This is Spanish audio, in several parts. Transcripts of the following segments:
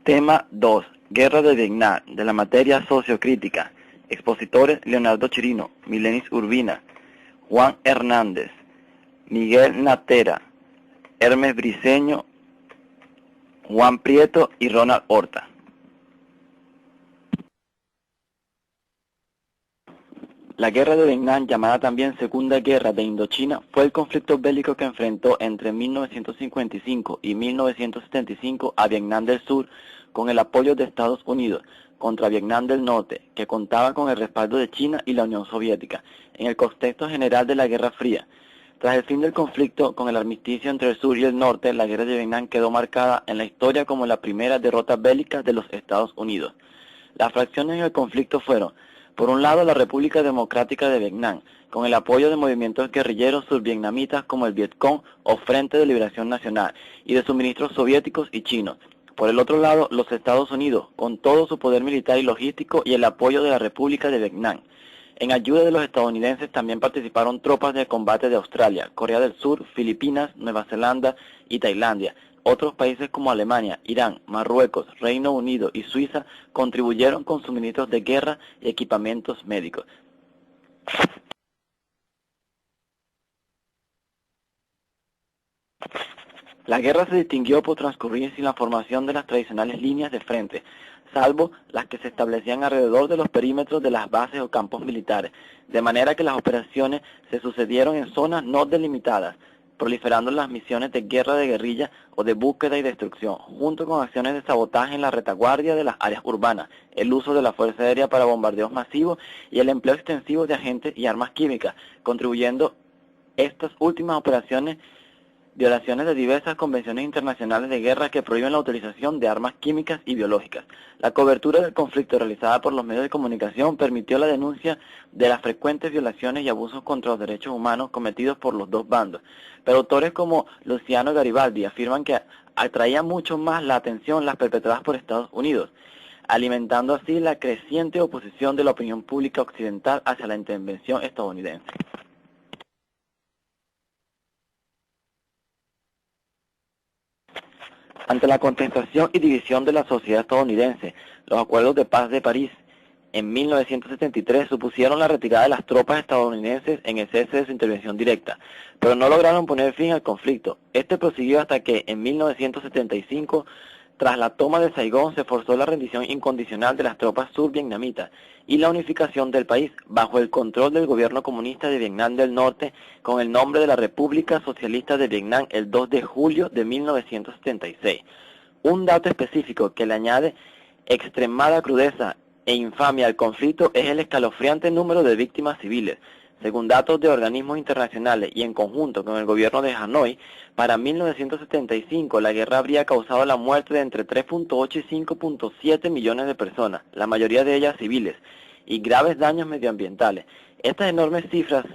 Tema 2. Guerra de Vietnam, de la materia sociocrítica. Expositores: Leonardo Chirino, Milenis Urbina, Juan Hernández, Miguel Natera, Hermes Briceño, Juan Prieto y Ronald Horta. La Guerra de Vietnam, llamada también Segunda Guerra de Indochina, fue el conflicto bélico que enfrentó entre 1955 y 1975 a Vietnam del Sur con el apoyo de Estados Unidos contra Vietnam del Norte, que contaba con el respaldo de China y la Unión Soviética, en el contexto general de la Guerra Fría. Tras el fin del conflicto, con el armisticio entre el sur y el norte, la Guerra de Vietnam quedó marcada en la historia como la primera derrota bélica de los Estados Unidos. Las fracciones en el conflicto fueron: por un lado, la República Democrática de Vietnam, con el apoyo de movimientos guerrilleros survietnamitas como el Vietcong o Frente de Liberación Nacional, y de suministros soviéticos y chinos. Por el otro lado, los Estados Unidos, con todo su poder militar y logístico y el apoyo de la República de Vietnam. En ayuda de los estadounidenses también participaron tropas de combate de Australia, Corea del Sur, Filipinas, Nueva Zelanda y Tailandia. Otros países como Alemania, Irán, Marruecos, Reino Unido y Suiza contribuyeron con suministros de guerra y equipamientos médicos. La guerra se distinguió por transcurrir sin la formación de las tradicionales líneas de frente, salvo las que se establecían alrededor de los perímetros de las bases o campos militares, de manera que las operaciones se sucedieron en zonas no delimitadas, proliferando las misiones de guerra de guerrilla o de búsqueda y destrucción, junto con acciones de sabotaje en la retaguardia de las áreas urbanas, el uso de la Fuerza Aérea para bombardeos masivos y el empleo extensivo de agentes y armas químicas, contribuyendo estas últimas operaciones violaciones de diversas convenciones internacionales de guerra que prohíben la utilización de armas químicas y biológicas. La cobertura del conflicto realizada por los medios de comunicación permitió la denuncia de las frecuentes violaciones y abusos contra los derechos humanos cometidos por los dos bandos. Pero autores como Luciano Garibaldi afirman que atraía mucho más la atención las perpetradas por Estados Unidos, alimentando así la creciente oposición de la opinión pública occidental hacia la intervención estadounidense. Ante la contestación y división de la sociedad estadounidense, los acuerdos de paz de París en 1973 supusieron la retirada de las tropas estadounidenses en el cese de su intervención directa, pero no lograron poner fin al conflicto. Este prosiguió hasta que en 1975, tras la toma de Saigón, se forzó la rendición incondicional de las tropas survietnamitas y la unificación del país bajo el control del gobierno comunista de Vietnam del Norte con el nombre de la República Socialista de Vietnam el 2 de julio de 1976. Un dato específico que le añade extremada crudeza e infamia al conflicto es el escalofriante número de víctimas civiles. Según datos de organismos internacionales y en conjunto con el gobierno de Hanoi, para 1975 la guerra habría causado la muerte de entre 3.8 y 5.7 millones de personas, la mayoría de ellas civiles, y graves daños medioambientales. Estas enormes cifras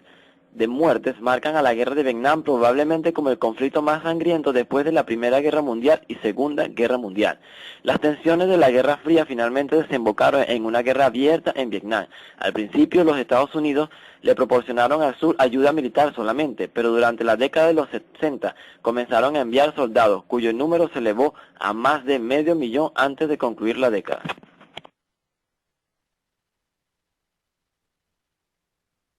de muertes marcan a la guerra de Vietnam probablemente como el conflicto más sangriento después de la Primera Guerra Mundial y Segunda Guerra Mundial. Las tensiones de la Guerra Fría finalmente desembocaron en una guerra abierta en Vietnam. Al principio los Estados Unidos le proporcionaron al sur ayuda militar solamente, pero durante la década de los 60 comenzaron a enviar soldados, cuyo número se elevó a más de 500.000 antes de concluir la década.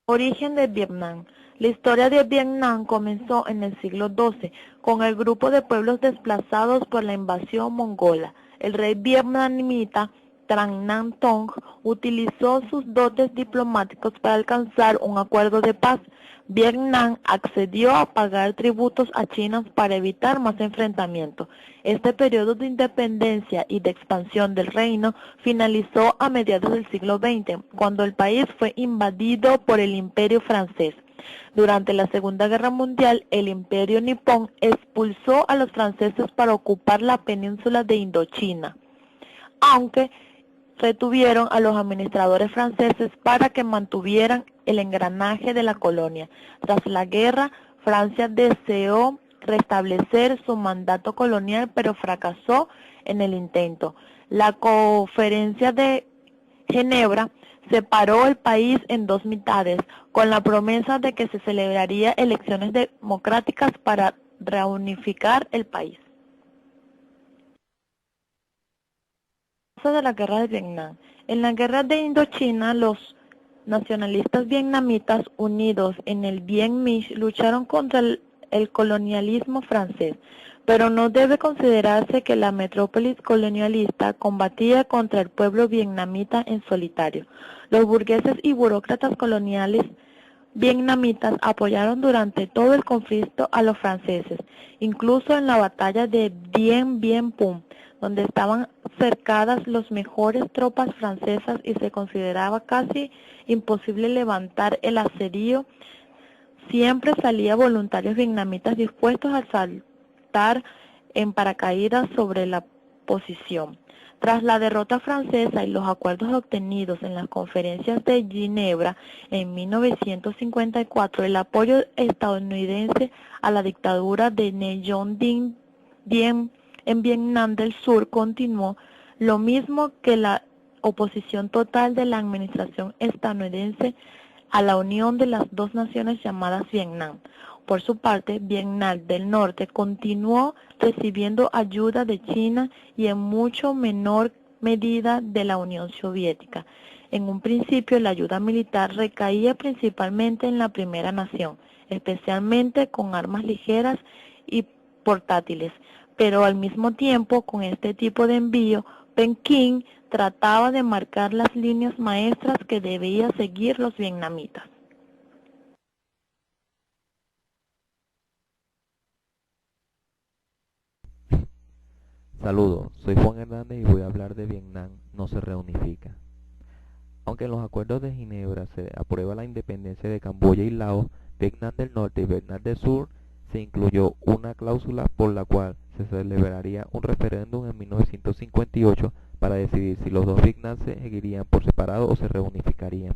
Origen de Vietnam. La historia de Vietnam comenzó en el siglo XII con el grupo de pueblos desplazados por la invasión mongola. El rey vietnamita Tran Nam Tong utilizó sus dotes diplomáticos para alcanzar un acuerdo de paz. Vietnam accedió a pagar tributos a China para evitar más enfrentamientos. Este periodo de independencia y de expansión del reino finalizó a mediados del siglo XX, cuando el país fue invadido por el Imperio francés. Durante la Segunda Guerra Mundial, el Imperio nipón expulsó a los franceses para ocupar la península de Indochina, aunque retuvieron a los administradores franceses para que mantuvieran el engranaje de la colonia. Tras la guerra, Francia deseó restablecer su mandato colonial, pero fracasó en el intento. La Conferencia de Ginebra separó el país en dos mitades, con la promesa de que se celebraría elecciones democráticas para reunificar el país. de la guerra de Vietnam. En la guerra de Indochina, los nacionalistas vietnamitas unidos en el Viet Minh lucharon contra el colonialismo francés, pero no debe considerarse que la metrópolis colonialista combatía contra el pueblo vietnamita en solitario. Los burgueses y burócratas coloniales vietnamitas apoyaron durante todo el conflicto a los franceses, incluso en la batalla de Dien Bien Phu, donde estaban cercadas las mejores tropas francesas y se consideraba casi imposible levantar el asedio. Siempre salía voluntarios vietnamitas dispuestos a saltar en paracaídas sobre la posición. Tras la derrota francesa y los acuerdos obtenidos en las conferencias de Ginebra en 1954, el apoyo estadounidense a la dictadura de Nguyen Dinh Diem en Vietnam del Sur continuó, lo mismo que la oposición total de la administración estadounidense a la unión de las dos naciones llamadas Vietnam. Por su parte, Vietnam del Norte continuó recibiendo ayuda de China y en mucho menor medida de la Unión Soviética. En un principio, la ayuda militar recaía principalmente en la primera nación, especialmente con armas ligeras y portátiles, pero al mismo tiempo, con este tipo de envío, Pekín trataba de marcar las líneas maestras que debían seguir los vietnamitas. Saludos, soy Juan Hernández y voy a hablar de Vietnam no se reunifica. Aunque en los acuerdos de Ginebra se aprueba la independencia de Camboya y Laos, Vietnam del Norte y Vietnam del Sur se incluyó una cláusula por la cual se celebraría un referéndum en 1958 para decidir si los dos Vietnam se seguirían por separado o se reunificarían.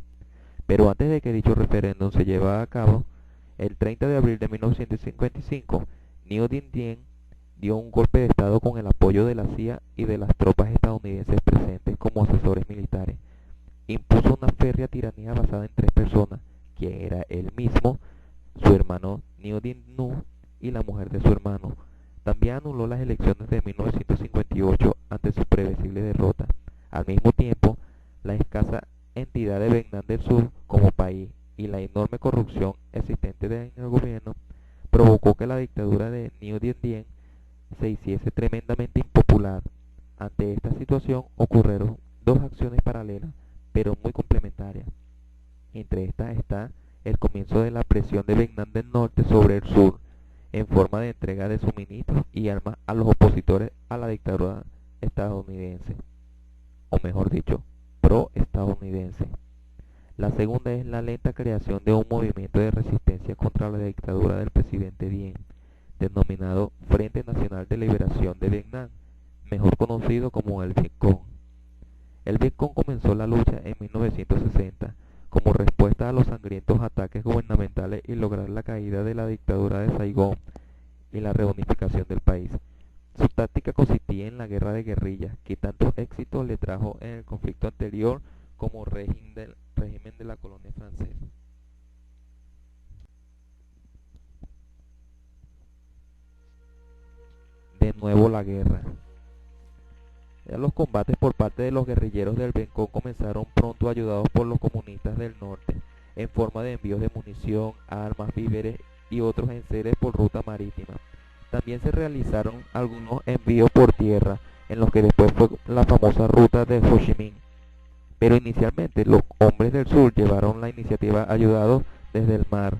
Pero antes de que dicho referéndum se llevara a cabo, el 30 de abril de 1955, Nguyen Dinh Diem dio un golpe de estado con el apoyo de la CIA y de las tropas estadounidenses presentes como asesores militares. Impuso una férrea tiranía basada en tres personas, quien era él mismo, su hermano Nguyen Dinh Nu y la mujer de su hermano. También anuló las elecciones de 1958 ante su previsible derrota. Al mismo tiempo, la escasa entidad de Vietnam del Sur como país y la enorme corrupción existente en el gobierno provocó que la dictadura de Nguyen Dinh Diem se hiciese tremendamente impopular. Ante esta situación ocurrieron dos acciones paralelas, pero muy complementarias. Entre estas está el comienzo de la presión de Vietnam del Norte sobre el Sur, en forma de entrega de suministros y armas a los opositores a la dictadura estadounidense, o mejor dicho, pro-estadounidense. La segunda es la lenta creación de un movimiento de resistencia contra la dictadura del presidente Diem, denominado Frente Nacional de Liberación de Vietnam, mejor conocido como el Vietcong. El Vietcong comenzó la lucha en 1960 como respuesta a los sangrientos ataques gubernamentales y lograr la caída de la dictadura de Saigón y la reunificación del país. Su táctica consistía en la guerra de guerrillas, que tantos éxitos le trajo en el conflicto anterior como régimen de la colonia francesa. De nuevo la guerra. Los combates por parte de los guerrilleros del Vietcong comenzaron pronto, ayudados por los comunistas del norte, en forma de envíos de munición, armas, víveres y otros enseres por ruta marítima. También se realizaron algunos envíos por tierra, en los que después fue la famosa ruta de Ho Chi Minh. Pero inicialmente los hombres del sur llevaron la iniciativa ayudados desde el mar.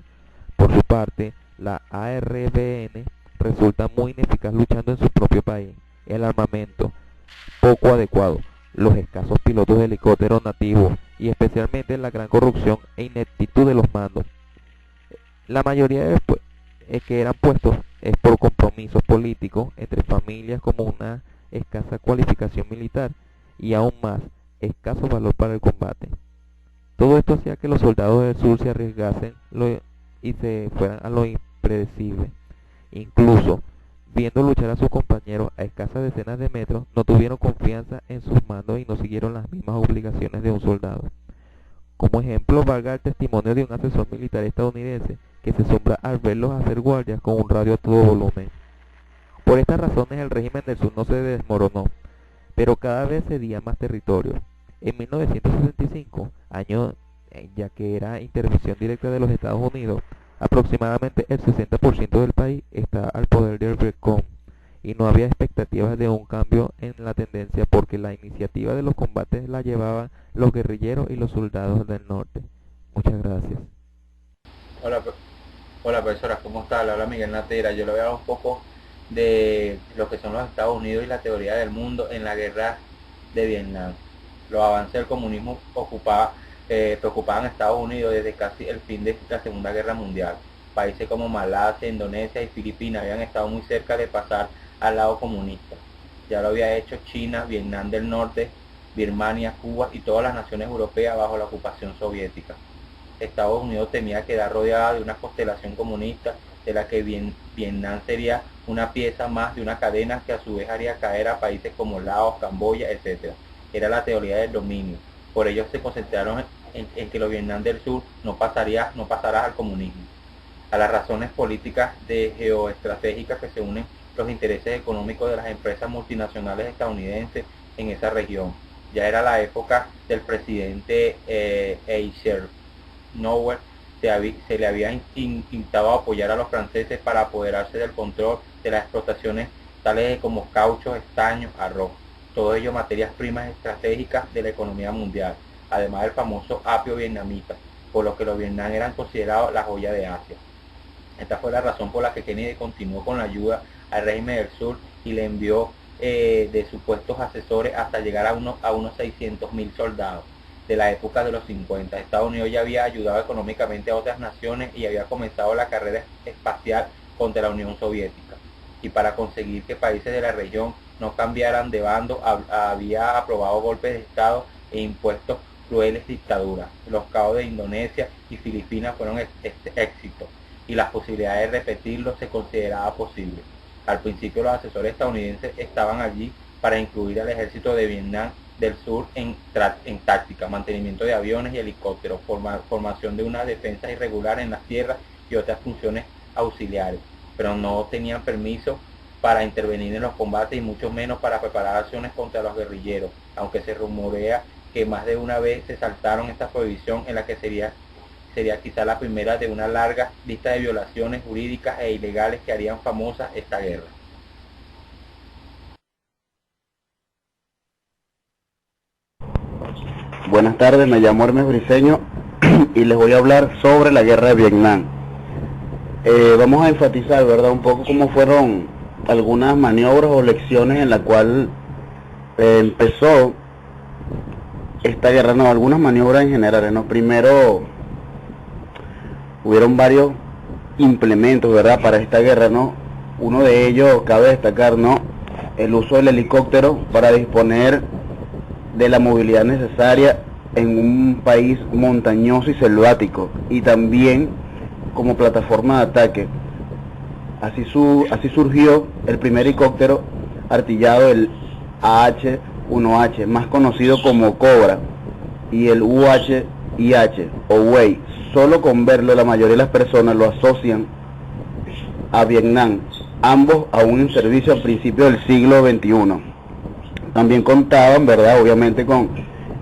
Por su parte, la ARBN resulta muy ineficaz luchando en su propio país. El armamento poco adecuado, los escasos pilotos de helicópteros nativos y especialmente la gran corrupción e ineptitud de los mandos. La mayoría de que eran puestos es por compromisos políticos entre familias, como una escasa cualificación militar y aún más escaso valor para el combate. Todo esto hacía que los soldados del sur se arriesgasen y se fueran a lo impredecible. Incluso viendo luchar a sus compañeros a escasas decenas de metros, no tuvieron confianza en sus mandos y no siguieron las mismas obligaciones de un soldado. Como ejemplo, valga el testimonio de un asesor militar estadounidense que se asombra al verlos hacer guardias con un radio a todo volumen. Por estas razones el régimen del sur no se desmoronó, pero cada vez cedía más territorio. En 1965, año ya que era intervención directa de los Estados Unidos, aproximadamente el 60% del país está al poder del Vietcong y no había expectativas de un cambio en la tendencia porque la iniciativa de los combates la llevaban los guerrilleros y los soldados del norte. Muchas gracias. Hola profesora, ¿cómo está? Le habla Miguel Natera. Yo le voy a hablar un poco de lo que son los Estados Unidos y la teoría del mundo en la guerra de Vietnam. Los avances del comunismo preocupaban a Estados Unidos desde casi el fin de la Segunda Guerra Mundial. Países como Malasia, Indonesia y Filipinas habían estado muy cerca de pasar al lado comunista. Ya lo había hecho China, Vietnam del Norte, Birmania, Cuba y todas las naciones europeas bajo la ocupación soviética. Estados Unidos temía quedar rodeada de una constelación comunista de la que Vietnam sería una pieza más de una cadena que a su vez haría caer a países como Laos, Camboya, etc. Era la teoría del dominio. Por ello se concentraron en que los Vietnam del Sur no pasará al comunismo. A las razones políticas geoestratégicas que se unen los intereses económicos de las empresas multinacionales estadounidenses en esa región. Ya era la época del presidente Eisenhower, se le había intentado apoyar a los franceses para apoderarse del control de las explotaciones tales como caucho, estaño, arroz, todo ello materias primas estratégicas de la economía mundial, además del famoso apio vietnamita, por lo que los Vietnam eran considerados la joya de Asia. Esta fue la razón por la que Kennedy continuó con la ayuda al régimen del sur y le envió de supuestos asesores hasta llegar a unos 600.000 soldados de la época de los 50. Estados Unidos ya había ayudado económicamente a otras naciones y había comenzado la carrera espacial contra la Unión Soviética. Y para conseguir que países de la región no cambiaran de bando, había aprobado golpes de Estado e impuesto crueles dictaduras. Los caos de Indonesia y Filipinas fueron éxitos y las posibilidades de repetirlo se consideraba posible. Al principio los asesores estadounidenses estaban allí para incluir al ejército de Vietnam del Sur en táctica, mantenimiento de aviones y helicópteros, formación de una defensa irregular en las tierras y otras funciones auxiliares, pero no tenían permiso para intervenir en los combates y mucho menos para preparar acciones contra los guerrilleros, aunque se rumorea que más de una vez se saltaron esta prohibición en la que sería quizá la primera de una larga lista de violaciones jurídicas e ilegales que harían famosa esta guerra. Buenas tardes, me llamo Hermes Briceño y les voy a hablar sobre la guerra de Vietnam. Vamos a enfatizar, ¿verdad?, un poco cómo fueron algunas maniobras o lecciones en la cual empezó esta guerra, no, algunas maniobras en general, ¿no? Primero, hubieron varios implementos, ¿verdad?, para esta guerra, ¿no? Uno de ellos, cabe destacar, ¿no?, el uso del helicóptero para disponer de la movilidad necesaria en un país montañoso y selvático, y también como plataforma de ataque. Así surgió el primer helicóptero artillado, el AH-1H, más conocido como Cobra, y el UH-IH o Wei. Solo con verlo la mayoría de las personas lo asocian a Vietnam, ambos aún en servicio a principios del siglo XXI. También contaban, ¿verdad?, obviamente con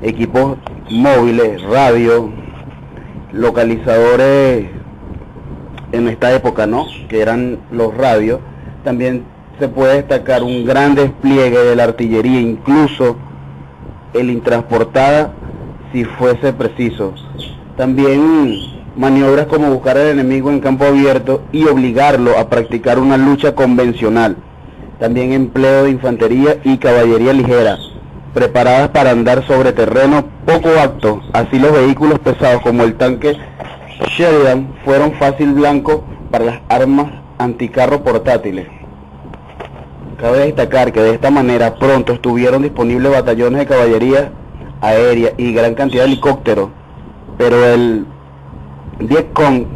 equipos móviles, radio, localizadores en esta época, ¿no?, que eran los radios. También se puede destacar un gran despliegue de la artillería, incluso el intransportada si fuese preciso. También maniobras como buscar al enemigo en campo abierto y obligarlo a practicar una lucha convencional. También empleo de infantería y caballería ligera, preparadas para andar sobre terreno poco apto. Así los vehículos pesados como el tanque Sheridan fueron fácil blanco para las armas anticarro portátiles. Cabe destacar que de esta manera pronto estuvieron disponibles batallones de caballería aérea y gran cantidad de helicópteros, pero el Vietcong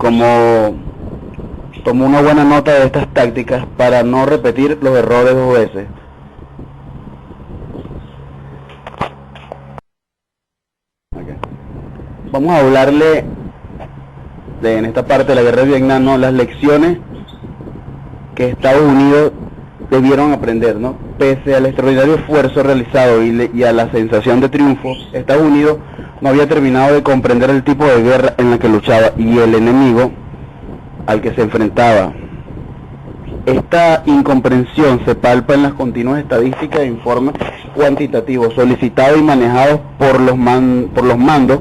tomó una buena nota de estas tácticas para no repetir los errores dos veces. Okay. Vamos a hablarle en esta parte de la guerra de Vietnam, ¿no?, las lecciones que Estados Unidos debieron aprender, ¿no? Pese al extraordinario esfuerzo realizado y a la sensación de triunfo, Estados Unidos no había terminado de comprender el tipo de guerra en la que luchaba y el enemigo al que se enfrentaba. Esta incomprensión se palpa en las continuas estadísticas e informes cuantitativos solicitados y manejados por los mandos,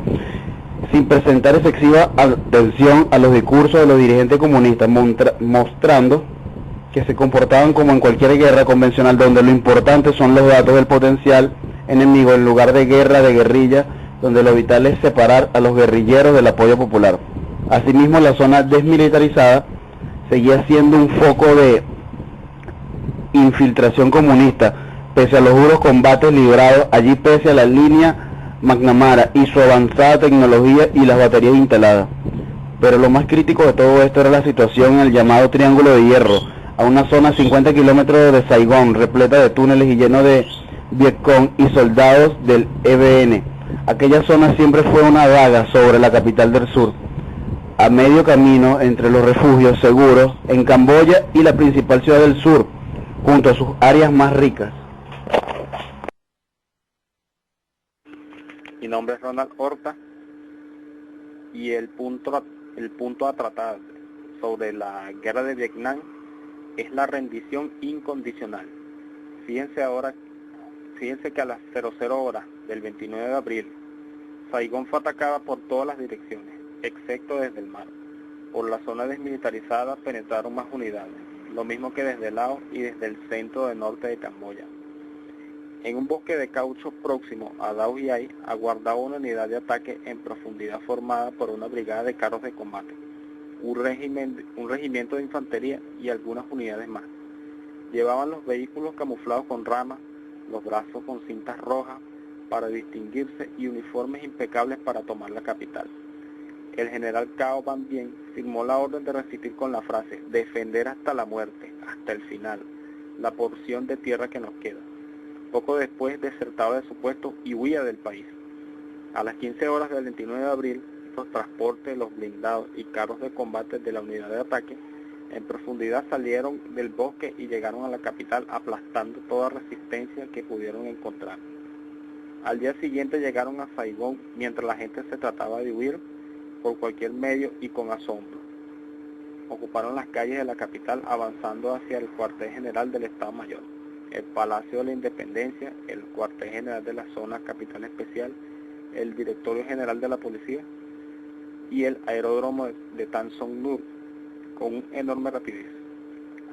sin presentar excesiva atención a los discursos de los dirigentes comunistas, mostrando que se comportaban como en cualquier guerra convencional, donde lo importante son los datos del potencial enemigo, en lugar de guerra de guerrilla, donde lo vital es separar a los guerrilleros del apoyo popular. Asimismo, la zona desmilitarizada seguía siendo un foco de infiltración comunista, pese a los duros combates librados allí, pese a la línea McNamara y su avanzada tecnología y las baterías instaladas. Pero lo más crítico de todo esto era la situación en el llamado Triángulo de Hierro, a una zona a 50 kilómetros de Saigón, repleta de túneles y lleno de Vietcong y soldados del EBN. Aquella zona siempre fue una daga sobre la capital del sur, a medio camino entre los refugios seguros en Camboya y la principal ciudad del sur, junto a sus áreas más ricas. Mi nombre es Ronald Horta y el punto a tratar sobre la guerra de Vietnam es la rendición incondicional. Fíjense que a las 00 horas del 29 de abril, Saigón fue atacada por todas las direcciones, excepto desde el mar. Por la zona desmilitarizada penetraron más unidades, lo mismo que desde Laos y desde el centro del norte de Camboya. En un bosque de caucho próximo a Dao Giay aguardaba una unidad de ataque en profundidad formada por una brigada de carros de combate, un regimiento de infantería y algunas unidades más. Llevaban los vehículos camuflados con ramas, los brazos con cintas rojas para distinguirse y uniformes impecables para tomar la capital. El general Cao Van Bien firmó la orden de resistir con la frase «defender hasta la muerte, hasta el final, la porción de tierra que nos queda». Poco después desertaba de su puesto y huía del país. A las 15 horas del 29 de abril, los transportes, los blindados y carros de combate de la unidad de ataque en profundidad salieron del bosque y llegaron a la capital aplastando toda resistencia que pudieron encontrar. Al día siguiente llegaron a Saigón mientras la gente se trataba de huir por cualquier medio y con asombro. Ocuparon las calles de la capital avanzando hacia el cuartel general del Estado Mayor, el Palacio de la Independencia, el cuartel general de la zona capital especial, el directorio general de la policía y el aeródromo de Tan Son Nhut con enorme rapidez.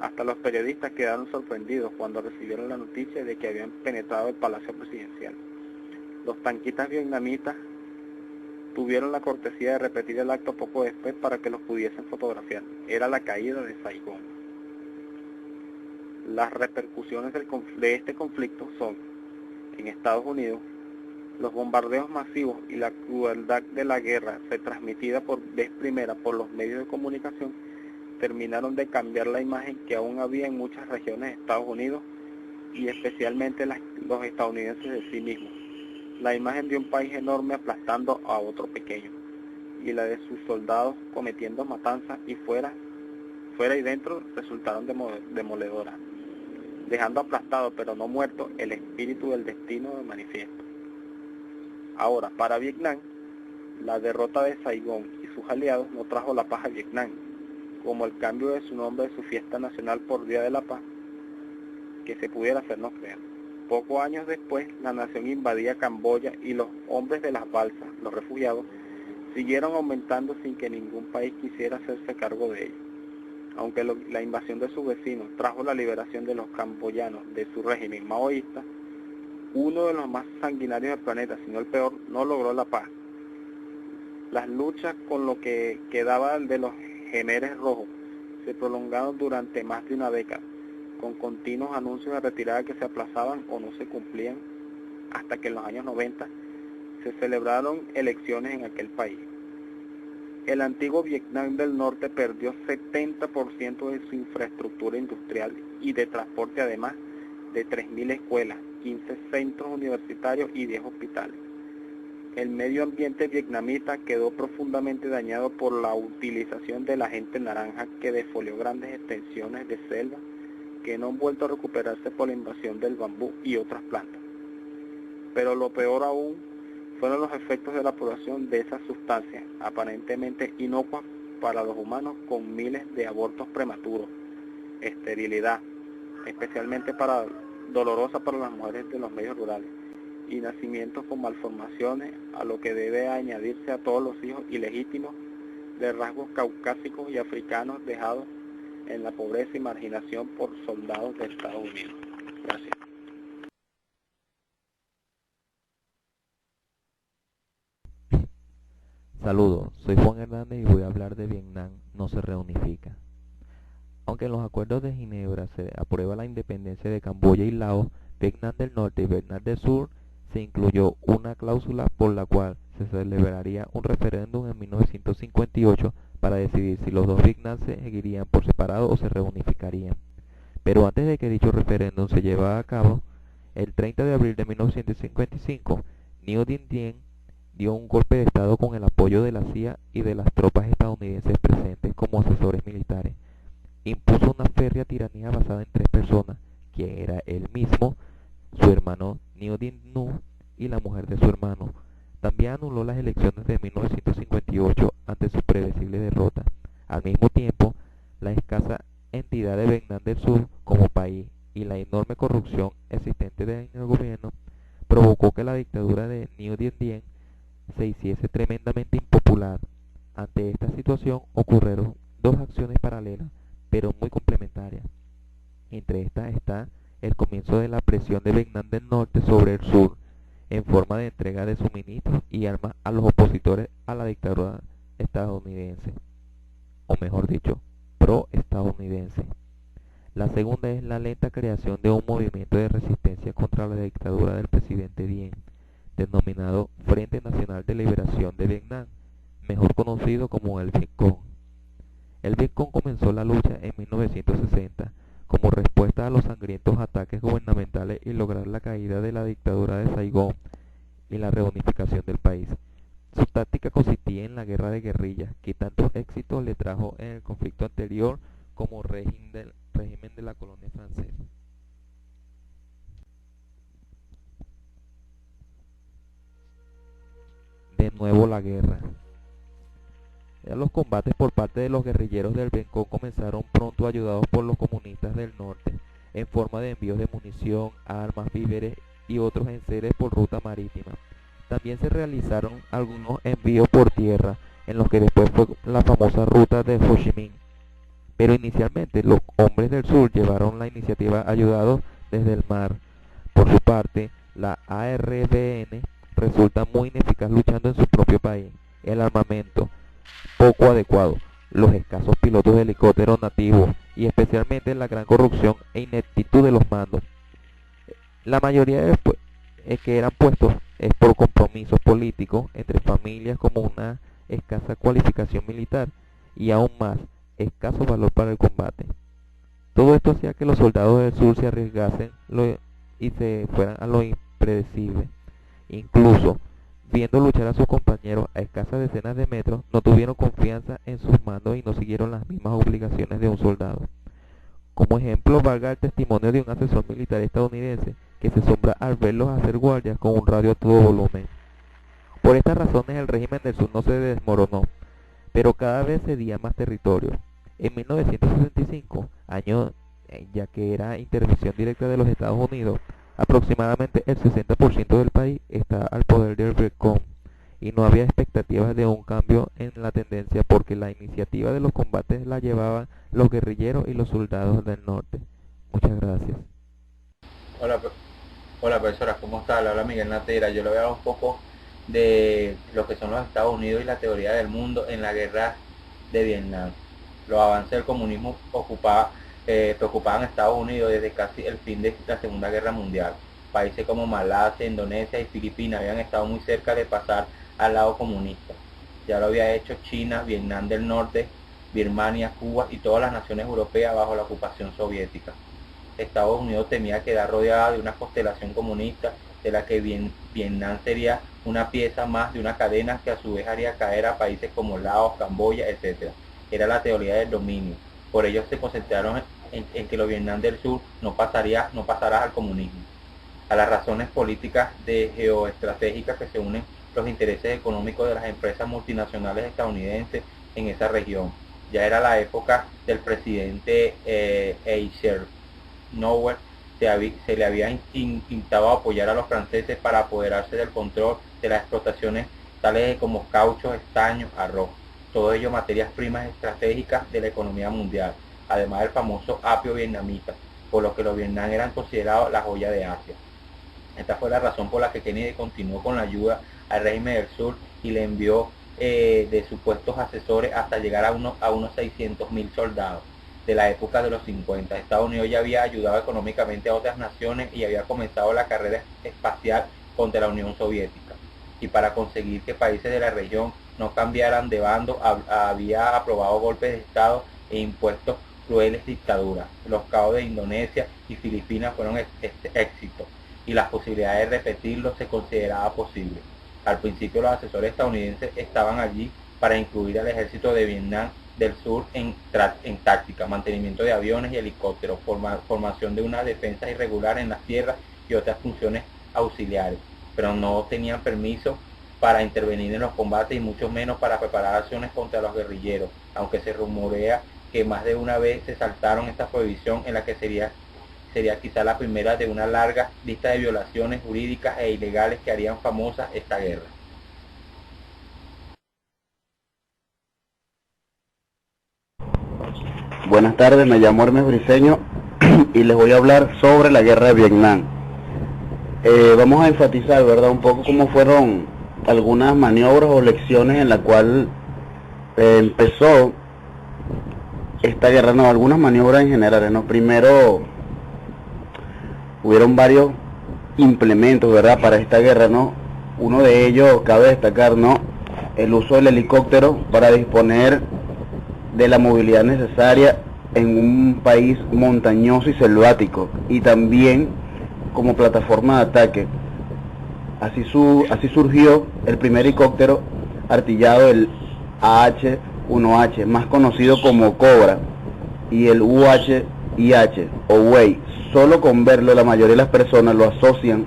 Hasta los periodistas quedaron sorprendidos cuando recibieron la noticia de que habían penetrado el Palacio Presidencial. Los tanquistas vietnamitas tuvieron la cortesía de repetir el acto poco después para que los pudiesen fotografiar. Era la caída de Saigón. Las repercusiones de este conflicto son, en Estados Unidos, los bombardeos masivos y la crueldad de la guerra transmitida por vez primera por los medios de comunicación terminaron de cambiar la imagen que aún había en muchas regiones de Estados Unidos y especialmente los estadounidenses de sí mismos. La imagen de un país enorme aplastando a otro pequeño y la de sus soldados cometiendo matanzas y fuera y dentro resultaron demoledoras, dejando aplastado pero no muerto el espíritu del destino de manifiesto. Ahora, para Vietnam, la derrota de Saigón y sus aliados no trajo la paz a Vietnam, como el cambio de su nombre de su fiesta nacional por Día de la Paz, que se pudiera hacernos creer. Pocos años después, la nación invadía Camboya y los hombres de las balsas, los refugiados, siguieron aumentando sin que ningún país quisiera hacerse cargo de ellos. Aunque la invasión de sus vecinos trajo la liberación de los camboyanos de su régimen maoísta, uno de los más sanguinarios del planeta, si no el peor, no logró la paz. Las luchas con lo que quedaba de los Jemeres Rojos se prolongaron durante más de una década, con continuos anuncios de retirada que se aplazaban o no se cumplían, hasta que en los años 90 se celebraron elecciones en aquel país. El antiguo Vietnam del Norte perdió 70% de su infraestructura industrial y de transporte, además de 3.000 escuelas, 15 centros universitarios y 10 hospitales. El medio ambiente vietnamita quedó profundamente dañado por la utilización del agente naranja que defolió grandes extensiones de selva que no han vuelto a recuperarse por la invasión del bambú y otras plantas. Pero lo peor aún fueron los efectos de la población de esas sustancias, aparentemente inocuas para los humanos, con miles de abortos prematuros, esterilidad, especialmente dolorosa para las mujeres de los medios rurales, y nacimientos con malformaciones, a lo que debe añadirse a todos los hijos ilegítimos de rasgos caucásicos y africanos dejados en la pobreza y marginación por soldados de Estados Unidos. Gracias. Saludos, soy Juan Hernández y voy a hablar de Vietnam no se reunifica. Aunque en los acuerdos de Ginebra se aprueba la independencia de Camboya y Laos, Vietnam del Norte y Vietnam del Sur, se incluyó una cláusula por la cual se celebraría un referéndum en 1958 para decidir si los dos Vietnam se seguirían por separado o se reunificarían. Pero antes de que dicho referéndum se llevara a cabo, el 30 de abril de 1955, Ngo Dinh Diem dio un golpe de estado con el apoyo de la CIA y de las tropas estadounidenses presentes como asesores militares. Impuso una férrea tiranía basada en 3 personas, quien era él mismo, su hermano Ngo Dinh Nhu y la mujer de su hermano. También anuló las elecciones de 1958 ante su predecible derrota. Al mismo tiempo, la escasa entidad de Vietnam del Sur como país y la enorme corrupción existente en el gobierno provocó que la dictadura de Ngo Dinh Diem se hiciese tremendamente impopular. Ante esta situación ocurrieron 2 acciones paralelas, pero muy complementarias. Entre estas está el comienzo de la presión de Vietnam del Norte sobre el Sur, en forma de entrega de suministros y armas a los opositores a la dictadura estadounidense, o mejor dicho, pro-estadounidense. La segunda es la lenta creación de un movimiento de resistencia contra la dictadura del presidente Diem, denominado Frente Nacional de Liberación de Vietnam, mejor conocido como el Vietcong. El Vietcong comenzó la lucha en 1960 como respuesta a los sangrientos ataques gubernamentales y lograr la caída de la dictadura de Saigón y la reunificación del país. Su táctica consistía en la guerra de guerrillas, que tantos éxitos le trajo en el conflicto anterior como régimen de la colonia francesa. De nuevo la guerra. Los combates por parte de los guerrilleros del Vietcong comenzaron pronto, ayudados por los comunistas del norte, en forma de envíos de munición, armas, víveres y otros enseres por ruta marítima. También se realizaron algunos envíos por tierra, en los que después fue la famosa ruta de Ho Chi Minh. Pero inicialmente los hombres del sur llevaron la iniciativa ayudados desde el mar. Por su parte, la ARVN resulta muy ineficaz luchando en su propio país. El armamento poco adecuado, los escasos pilotos de helicópteros nativos y especialmente la gran corrupción e ineptitud de los mandos. La mayoría de que eran puestos es por compromisos políticos entre familias, como una escasa cualificación militar y aún más escaso valor para el combate. Todo esto hacía que los soldados del sur se arriesgasen y se fueran a lo impredecible. Incluso viendo luchar a sus compañeros a escasas decenas de metros, no tuvieron confianza en sus mandos y no siguieron las mismas obligaciones de un soldado. Como ejemplo, valga el testimonio de un asesor militar estadounidense que se asombra al verlos hacer guardias con un radio a todo volumen. Por estas razones el régimen del sur no se desmoronó, pero cada vez cedía más territorio. En 1965, año ya que era intervención directa de los Estados Unidos, aproximadamente el 60% del país está al poder del Vietcong y no había expectativas de un cambio en la tendencia, porque la iniciativa de los combates la llevaban los guerrilleros y los soldados del norte. Muchas gracias. Hola profesora, ¿cómo está? Le habla Miguel Natera. Yo le voy a hablar un poco de lo que son los Estados Unidos y la teoría del mundo en la guerra de Vietnam. Los avances del comunismo preocupaban a Estados Unidos desde casi el fin de la Segunda Guerra Mundial. Países como Malasia, Indonesia y Filipinas habían estado muy cerca de pasar al lado comunista. Ya lo había hecho China, Vietnam del Norte, Birmania, Cuba y todas las naciones europeas bajo la ocupación soviética. Estados Unidos temía quedar rodeada de una constelación comunista, de la que Vietnam sería una pieza más de una cadena que a su vez haría caer a países como Laos, Camboya, etc. Era la teoría del dominio. Por ello se concentraron en que los Vietnam del Sur no pasará al comunismo. A las razones políticas geoestratégicas que se unen los intereses económicos de las empresas multinacionales estadounidenses en esa región. Ya era la época del presidente Eisenhower, se le había instado a apoyar a los franceses para apoderarse del control de las explotaciones tales como caucho, estaño, arroz, todo ello materias primas estratégicas de la economía mundial, además del famoso apio vietnamita, por lo que los Vietnam eran considerados la joya de Asia. Esta fue la razón por la que Kennedy continuó con la ayuda al régimen del sur y le envió de supuestos asesores hasta llegar a unos 600.000 soldados de la época de los 50. Estados Unidos ya había ayudado económicamente a otras naciones y había comenzado la carrera espacial contra la Unión Soviética. Y para conseguir que países de la región no cambiaran de bando, había aprobado golpes de Estado e impuesto crueles dictaduras. Los caos de Indonesia y Filipinas fueron éxitos y las posibilidades de repetirlo se consideraba posible. Al principio los asesores estadounidenses estaban allí para incluir al ejército de Vietnam del Sur en táctica, mantenimiento de aviones y helicópteros, formación de una defensa irregular en las tierras y otras funciones auxiliares, pero no tenían permiso para intervenir en los combates y mucho menos para preparar acciones contra los guerrilleros, aunque se rumorea que más de una vez se saltaron esta prohibición en la que sería quizá la primera de una larga lista de violaciones jurídicas e ilegales que harían famosa esta guerra. Buenas tardes, me llamo Hermes Briceño y les voy a hablar sobre la guerra de Vietnam. Vamos a enfatizar, ¿verdad?, un poco cómo fueron algunas maniobras o lecciones en la cual empezó esta guerra, no, algunas maniobras en general, ¿no? Primero, hubieron varios implementos, ¿verdad?, para esta guerra, ¿no? Uno de ellos, cabe destacar, ¿no?, el uso del helicóptero para disponer de la movilidad necesaria en un país montañoso y selvático, y también como plataforma de ataque. Así surgió el primer helicóptero artillado, el AH-1H, más conocido como Cobra, y el UH-IH o Wei. Solo con verlo la mayoría de las personas lo asocian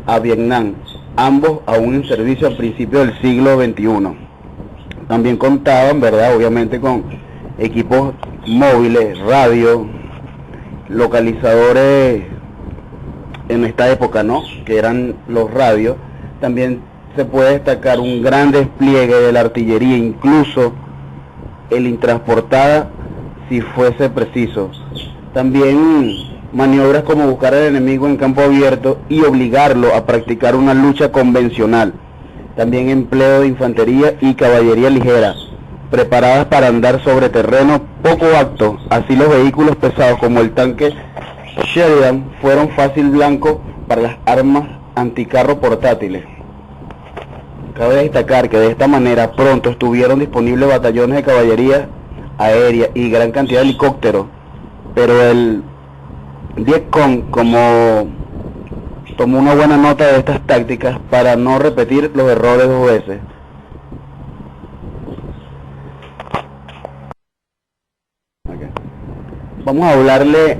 a Vietnam, ambos aún en servicio al principio del siglo XXI. También contaban, ¿verdad?, obviamente con equipos móviles, radio, localizadores en esta época, ¿no?, que eran los radios. También se puede destacar un gran despliegue de la artillería, incluso el intransportada si fuese preciso. También maniobras como buscar al enemigo en campo abierto y obligarlo a practicar una lucha convencional. También empleo de infantería y caballería ligera, preparadas para andar sobre terreno poco apto. Así los vehículos pesados como el tanque Sheridan fueron fácil blanco para las armas anticarro portátiles. Cabe destacar que de esta manera pronto estuvieron disponibles batallones de caballería aérea y gran cantidad de helicópteros, pero el Vietcong tomó una buena nota de estas tácticas para no repetir los errores dos veces. Okay. Vamos a hablarle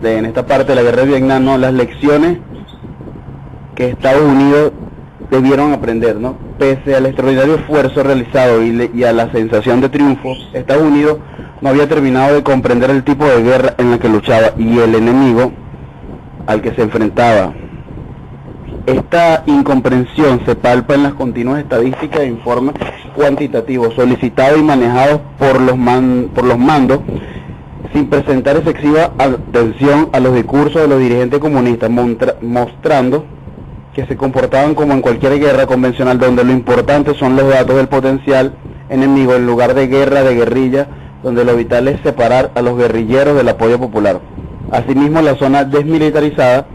en esta parte de la guerra de Vietnam, ¿no?, las lecciones que Estados Unidos debieron aprender, ¿no? Pese al extraordinario esfuerzo realizado y a la sensación de triunfo, Estados Unidos no había terminado de comprender el tipo de guerra en la que luchaba y el enemigo al que se enfrentaba. Esta incomprensión se palpa en las continuas estadísticas e informes cuantitativos solicitados y manejados por los mandos, sin presentar excesiva atención a los discursos de los dirigentes comunistas, mostrando que se comportaban como en cualquier guerra convencional, donde lo importante son los datos del potencial enemigo, en lugar de guerra de guerrilla, donde lo vital es separar a los guerrilleros del apoyo popular. Asimismo, la zona desmilitarizada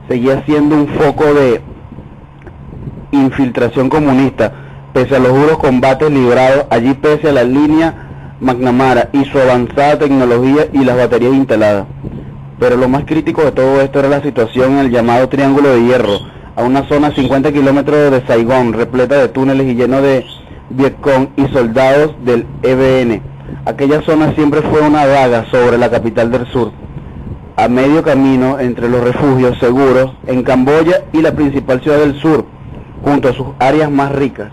seguía siendo un foco de infiltración comunista, pese a los duros combates librados allí, pese a la línea McNamara y su avanzada tecnología y las baterías instaladas. Pero lo más crítico de todo esto era la situación en el llamado Triángulo de Hierro, a una zona a 50 kilómetros de Saigón, repleta de túneles y lleno de Vietcong y soldados del EBN, Aquella zona siempre fue una daga sobre la capital del sur, a medio camino entre los refugios seguros en Camboya y la principal ciudad del sur, junto a sus áreas más ricas.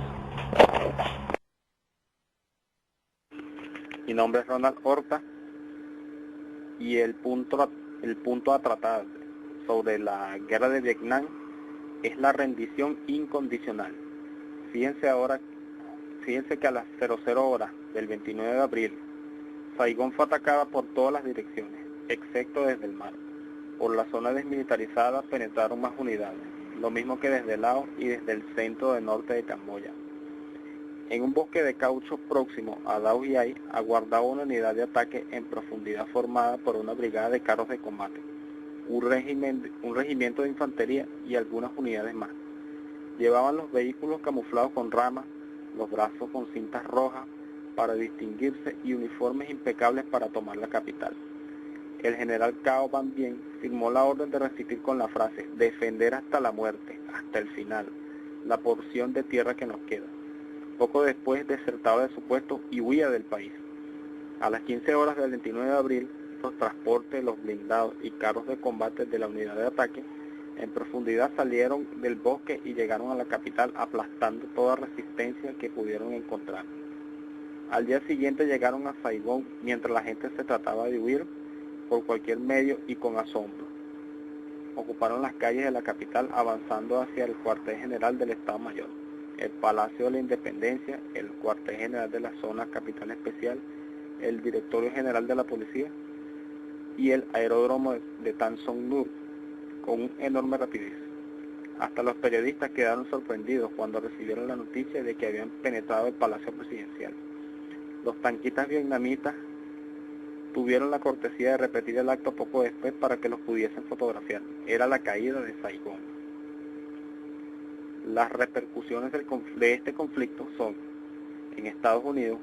Mi nombre es Ronald Horta y el punto a tratar sobre la guerra de Vietnam es la rendición incondicional. Fíjense que a las 00 horas del 29 de abril, Saigón fue atacada por todas las direcciones, excepto desde el mar. Por la zona desmilitarizada penetraron más unidades, lo mismo que desde Laos y desde el centro del norte de Camboya. En un bosque de caucho próximo a Dao Giay aguardaba una unidad de ataque en profundidad formada por una brigada de carros de combate, un regimiento de infantería y algunas unidades más. Llevaban los vehículos camuflados con ramas, los brazos con cintas rojas para distinguirse y uniformes impecables para tomar la capital. El general Cao Van Bien firmó la orden de resistir con la frase «defender hasta la muerte, hasta el final, la porción de tierra que nos queda». Poco después desertaba de su puesto y huía del país. A las 15 horas del 29 de abril, los transportes, los blindados y carros de combate de la unidad de ataque en profundidad salieron del bosque y llegaron a la capital aplastando toda resistencia que pudieron encontrar. Al día siguiente llegaron a Saigón mientras la gente se trataba de huir por cualquier medio y con asombro. Ocuparon las calles de la capital avanzando hacia el cuartel general del Estado Mayor, el Palacio de la Independencia, el cuartel general de la zona capital especial, el directorio general de la policía y el aeródromo de Tan Son Nhut con un enorme rapidez. Hasta los periodistas quedaron sorprendidos cuando recibieron la noticia de que habían penetrado el Palacio Presidencial. Los tanquistas vietnamitas tuvieron la cortesía de repetir el acto poco después para que los pudiesen fotografiar. Era la caída de Saigón. Las repercusiones de este conflicto son, en Estados Unidos,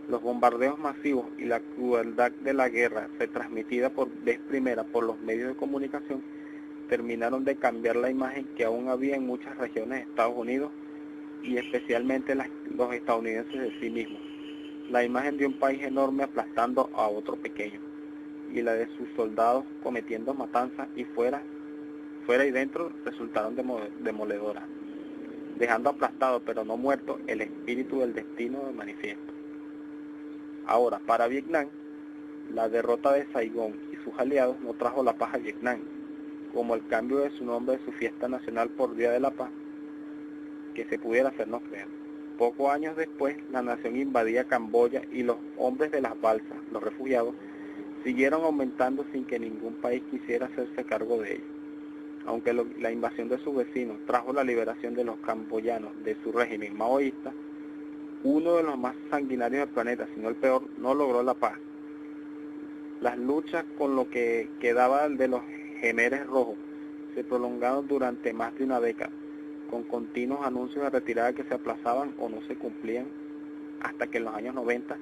los bombardeos masivos y la crueldad de la guerra retransmitida por vez primera por los medios de comunicación terminaron de cambiar la imagen que aún había en muchas regiones de Estados Unidos y especialmente los estadounidenses de sí mismos. La imagen de un país enorme aplastando a otro pequeño y la de sus soldados cometiendo matanzas y fuera y dentro resultaron demoledoras, dejando aplastado pero no muerto el espíritu del destino de manifiesto. Ahora, para Vietnam, la derrota de Saigón y sus aliados no trajo la paz a Vietnam, como el cambio de su nombre de su fiesta nacional por Día de la Paz, que se pudiera hacernos creer. Pocos años después, la nación invadía Camboya y los hombres de las balsas, los refugiados, siguieron aumentando sin que ningún país quisiera hacerse cargo de ellos. Aunque la invasión de sus vecinos trajo la liberación de los camboyanos de su régimen maoísta, uno de los más sanguinarios del planeta, si no el peor, no logró la paz. Las luchas con lo que quedaba de los Jemeres Rojos se prolongaron durante más de una década, con continuos anuncios de retirada que se aplazaban o no se cumplían, hasta que en los años 90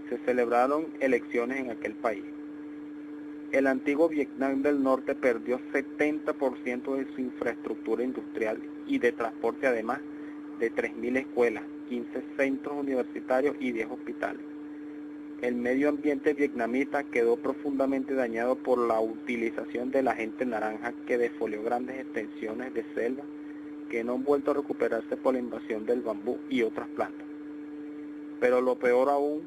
se celebraron elecciones en aquel país. El antiguo Vietnam del Norte perdió 70% de su infraestructura industrial y de transporte, además de 3.000 escuelas, 15 centros universitarios y 10 hospitales. El medio ambiente vietnamita quedó profundamente dañado por la utilización de la gente naranja que defolió grandes extensiones de selva que no han vuelto a recuperarse por la invasión del bambú y otras plantas. Pero lo peor aún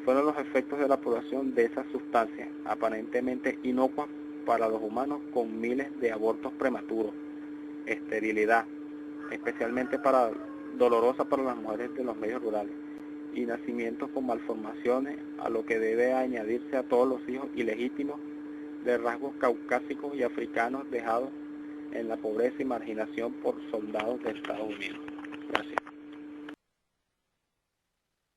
fueron los efectos de la población de esas sustancias, aparentemente inocuas para los humanos, con miles de abortos prematuros, esterilidad, especialmente dolorosa para las mujeres de los medios rurales, y nacimientos con malformaciones, a lo que debe añadirse a todos los hijos ilegítimos de rasgos caucásicos y africanos dejados en la pobreza y marginación por soldados de Estados Unidos. Gracias.